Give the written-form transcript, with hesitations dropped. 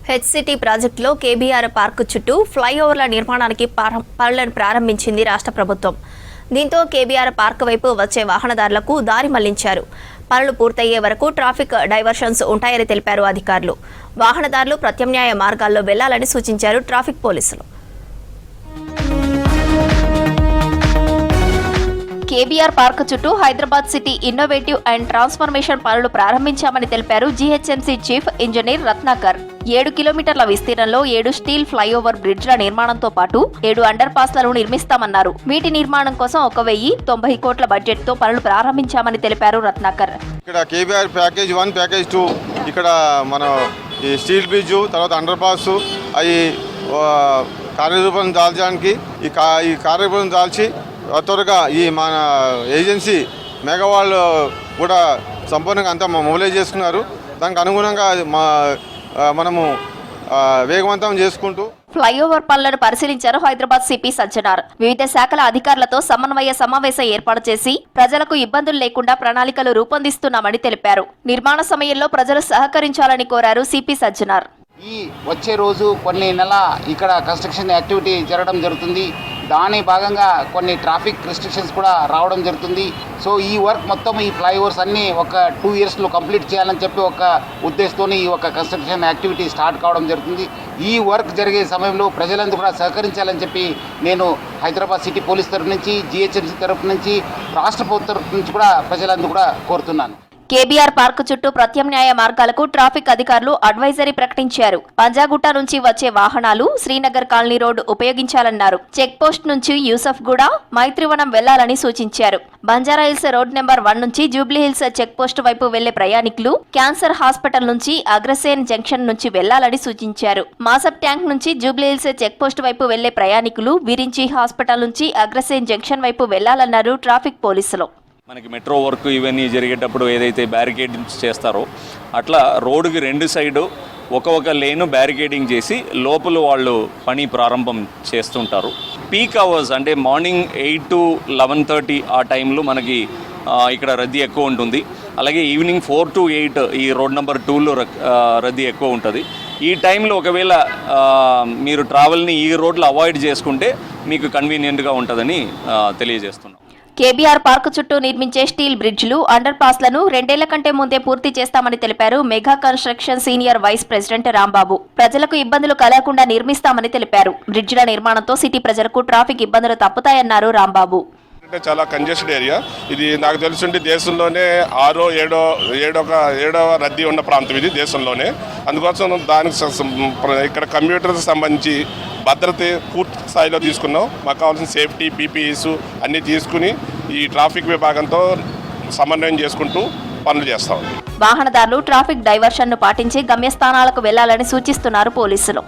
HCT ప్రాజెక్టులో KBR park చుట్టూ ఫ్లైఓవర్ల నిర్మాణానికి పనులను ప్రారంభించింది రాష్ట్ర ప్రభుత్వం. దీంతో కేబీఆర్ పార్క్ వైపు వచ్చే వాహనదారులకు దారి మళ్లించారు. పనులు పూర్తయ్యే వరకు ట్రాఫిక్ డైవర్షన్స్ ఉంటాయని తెలిపారు అధికారులు. వాహనదారులు ప్రత్యామ్నాయ మార్గాల్లో వెళ్లాలని సూచించారు ట్రాఫిక్ పోలీసులు. కేబీఆర్ పార్క్ చుట్టూ Hyderabad city innovative and transformation పనులు ప్రారంభించామని తెలిపారు జీహెచ్ఎంసీ చీఫ్ ఇంజనీర్ రత్నాకర్. 7 కిలోమీటర్ల విస్తీర్ణంలో 7 స్టీల్ ఫ్లైఓవర్ బ్రిడ్జ్ల నిర్మాణంతో పాటు 7 అండర్ పాస్లను నిర్మిస్తామన్నారు. వీటి నిర్మాణం కోసం 1,090 కోట్ల బడ్జెట్ తో పనులు ప్రారంభించామని తెలిపారు రత్నాకర్. ఇక్కడ కేబీఆర్ ప్యాకేజ్ 1, ప్యాకేజ్ 2 ఇక్కడ మన ఈ స్టీల్ బ్రిడ్జ్ తర్వాత అండర్ పాస్ అవి కార్యరూపం దాల్చడానికి ఈ కార్యరూపం దాల్చి త్వరగా ఈ మన ఏజెన్సీ మెగావాళ్ళు కూడా సంపూర్ణంగా అంతా మొబిలైజ్ చేసుకున్నారు. దానికి అనుగుణంగా మనము వేగవంతం చేసుకుంటూ ఫ్లైఓవర్ పనులను పరిశీలించారు హైదరాబాద్ సిపి సజ్జనార్. వివిధ శాఖల అధికారులతో సమన్వయ సమావేశం ఏర్పాటు చేసి ప్రజలకు ఇబ్బందులు లేకుండా ప్రణాళికలు రూపొందిస్తున్నామని తెలిపారు. నిర్మాణ సమయంలో ప్రజలు సహకరించాలని కోరారు సిపి సజ్జనార్. ఈ వచ్చే రోజు కొన్ని నెల ఇక్కడ కన్స్ట్రక్షన్ యాక్టివిటీ జరగడం జరుగుతుంది. దాని భాగంగా కొన్ని ట్రాఫిక్ రెస్ట్రిక్షన్స్ కూడా రావడం జరుగుతుంది. సో ఈ వర్క్ మొత్తం ఈ ఫ్లైఓవర్స్ అన్నీ ఒక 2 ఇయర్స్లో కంప్లీట్ చేయాలని చెప్పి ఒక ఉద్దేశంతో ఈ ఒక కన్స్ట్రక్షన్ యాక్టివిటీ స్టార్ట్ కావడం జరుగుతుంది. ఈ వర్క్ జరిగే సమయంలో ప్రజలందరూ కూడా సహకరించాలని చెప్పి నేను హైదరాబాద్ సిటీ పోలీస్ తరఫు నుంచి, జీహెచ్ఎంసీ తరఫు నుంచి, రాష్ట్ర ప్రభుత్వం తరఫు నుంచి కూడా ప్రజలందరూ కూడా కోరుతున్నాను. కేబీఆర్ పార్క్ చుట్టూ ప్రత్యామ్నాయ మార్గాలకు ట్రాఫిక్ అధికారులు అడ్వైజరీ ప్రకటించారు. పంజాగుట్ట నుంచి వచ్చే వాహనాలు శ్రీనగర్ కాలనీ రోడ్డు ఉపయోగించాలన్నారు. చెక్ పోస్ట్ నుంచి యూసఫ్గూడ, మైత్రివనం వెళ్లాలని సూచించారు. బంజారాహిల్స్ రోడ్ నెంబర్ 1 నుంచి జూబ్లీహిల్స్ చెక్ పోస్ట్ వైపు వెళ్లే ప్రయాణికులు క్యాన్సర్ హాస్పిటల్ నుంచి అగ్రసేన్ జంక్షన్ నుంచి వెళ్లాలని సూచించారు. మాసప్ ట్యాంక్ నుంచి జూబ్లీహిల్స్ చెక్ పోస్ట్ వైపు వెళ్లే ప్రయాణికులు విరించి హాస్పిటల్ నుంచి అగ్రసేన్ జంక్షన్ వైపు వెళ్లాలన్నారు ట్రాఫిక్ పోలీసులు. మనకి మెట్రో వర్క్ ఇవన్నీ జరిగేటప్పుడు ఏదైతే బ్యారికేడింగ్స్ చేస్తారో అట్లా రోడ్డుకి 2 సైడు ఒక లేను బ్యారికేడింగ్ చేసి లోపల వాళ్ళు పని ప్రారంభం చేస్తుంటారు. పీక్ అవర్స్ అంటే మార్నింగ్ 8 to 11:30 ఆ టైంలో మనకి ఇక్కడ రద్దీ ఎక్కువ ఉంటుంది. అలాగే ఈవినింగ్ 4 to 8 ఈ రోడ్ నెంబర్ 2లో రద్దీ ఎక్కువ ఉంటుంది. ఈ టైంలో ఒకవేళ మీరు ట్రావెల్ని ఈ రోడ్లో అవాయిడ్ చేసుకుంటే మీకు కన్వీనియంట్గా ఉంటుందని తెలియజేస్తున్నాం. కేబీఆర్ పార్క్ చుట్టూ నిర్మించే స్టీల్ బ్రిడ్జ్లు, అండర్ పాస్లను 2 ఏళ్ల కంటే ముందే పూర్తి చేస్తామని తెలిపారు mega construction senior vice president Rambabu. ప్రజలకు ఇబ్బందులు కలగకుండా నిర్మిస్తామని తెలిపారు. బ్రిడ్జ్ల నిర్మాణంతో సిటీ ప్రజలకు ట్రాఫిక్ ఇబ్బందులు తప్పుతాయన్నారు రాంబాబు. అంటే చాలా కంజెస్టెడ్ ఏరియా ఇది. నాకు తెలుసుంటే దేశంలోనే 6వ 7వ రద్దీ ఉన్న ప్రాంతం ఇది దేశంలోనే. అందుకోసం దానికి ఇక్కడ కంప్యూటర్కి సంబంధించి భద్రత పూర్తి స్థాయిలో తీసుకున్నాం. మాకు కావాల్సిన సేఫ్టీ పీపీఈస్ అన్నీ తీసుకుని ఈ ట్రాఫిక్ విభాగంతో సమన్వయం చేసుకుంటూ పనులు చేస్తాం. వాహనదారులు ట్రాఫిక్ డైవర్షన్ను పాటించి గమ్యస్థానాలకు వెళ్లాలని సూచిస్తున్నారు పోలీసులు.